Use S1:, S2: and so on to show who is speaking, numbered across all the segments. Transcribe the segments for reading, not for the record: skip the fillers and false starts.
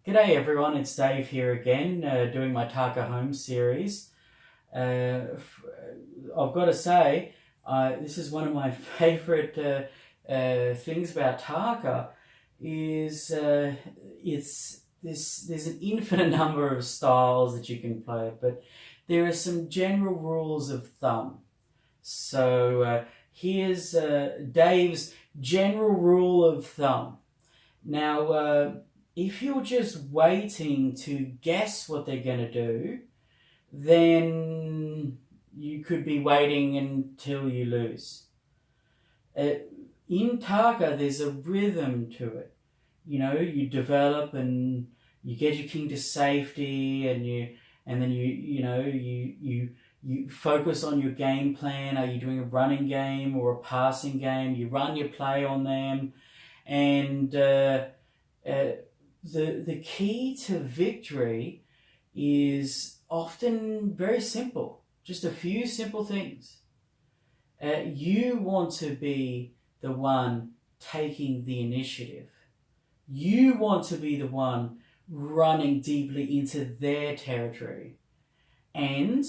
S1: G'day everyone, it's Dave here again, doing my Tarka home series. I've got to say, this is one of my favourite things about Tarka. Is there's an infinite number of styles that you can play, but there are some general rules of thumb. So here's Dave's general rule of thumb. Now, if you're just waiting to guess what they're going to do, then you could be waiting until you lose. In Tarka, there's a rhythm to it. You know, you develop and you get your king to safety, and then you focus on your game plan. Are you doing a running game or a passing game? You run your play on them, and the key to victory is often very simple. Just a few simple things. You want to be the one taking the initiative. You want to be the one running deeply into their territory. And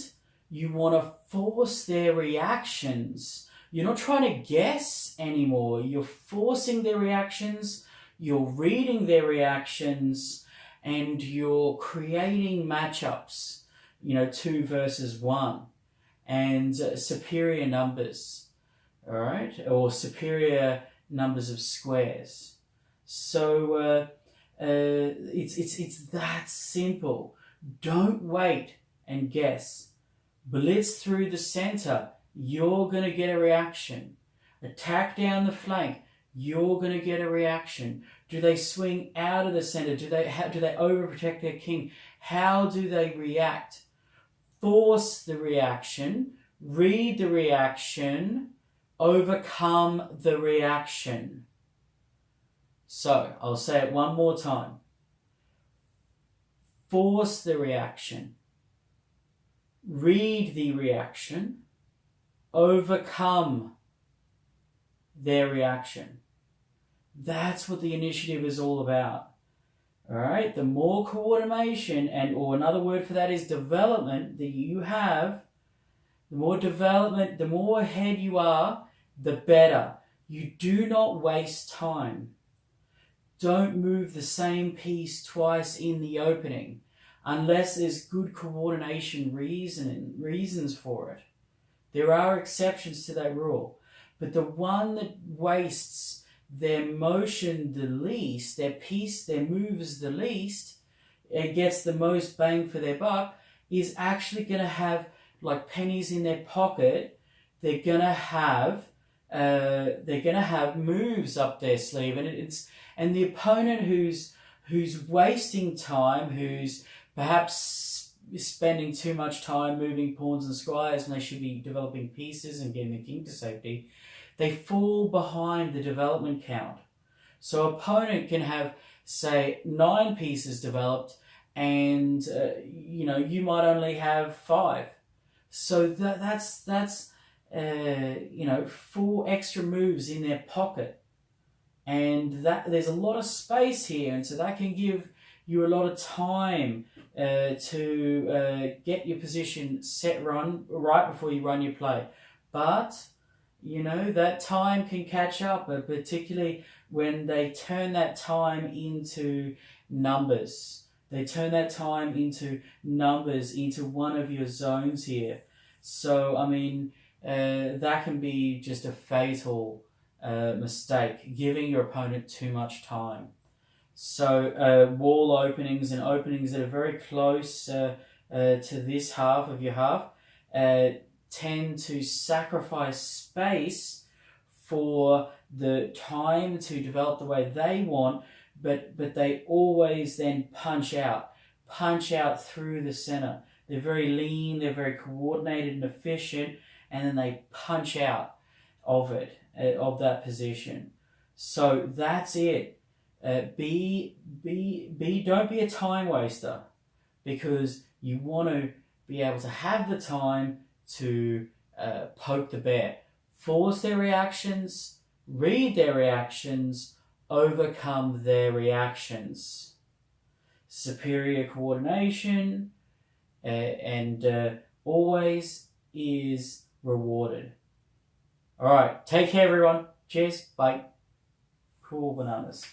S1: you want to force their reactions. You're not trying to guess anymore. You're forcing their reactions, you're reading their reactions, and you're creating matchups, 2 versus 1, and superior numbers, all right, or superior numbers of squares. So it's that simple. Don't wait and guess. Blitz through the center, you're going to get a reaction. Attack down the flank, you're going to get a reaction. Do they swing out of the center? Do they overprotect their king? How do they react? Force the reaction, read the reaction, overcome the reaction. So, I'll say it one more time. Force the reaction, read the reaction, overcome their reaction. That's what the initiative is all about. All right, the more coordination, or another word for that is development, that you have, the more development, the more ahead you are, the better. You do not waste time. Don't move the same piece twice in the opening unless there's good coordination reasons for it. There are exceptions to that rule, but the one that wastes their motion the least, their moves the least, and gets the most bang for their buck, is actually going to have like pennies in their pocket. They're going to have moves up their sleeve, and the opponent who's wasting time, who's perhaps spending too much time moving pawns and squires when they should be developing pieces and getting the king to safety, they fall behind the development count. So opponent can have, say, 9 pieces developed, and you might only have 5. So that's 4 extra moves in their pocket, and that there's a lot of space here, and so that can give you a lot of time to get your position set right before you run your play. But that time can catch up, particularly when they turn that time into numbers. They turn that time into numbers into one of your zones here. So, that can be just a fatal mistake, giving your opponent too much time. So, wall openings and openings that are very close to this half of your half tend to sacrifice space for the time to develop the way they want, but they always then punch out through the center. They're very lean, they're very coordinated and efficient, and then they punch out of that position. So that's it. Don't be a time waster, because you want to be able to have the time to poke the bear. Force their reactions, read their reactions, overcome their reactions. superior coordination, and always is rewarded. All right, take care, everyone. Cheers. Bye. Cool bananas.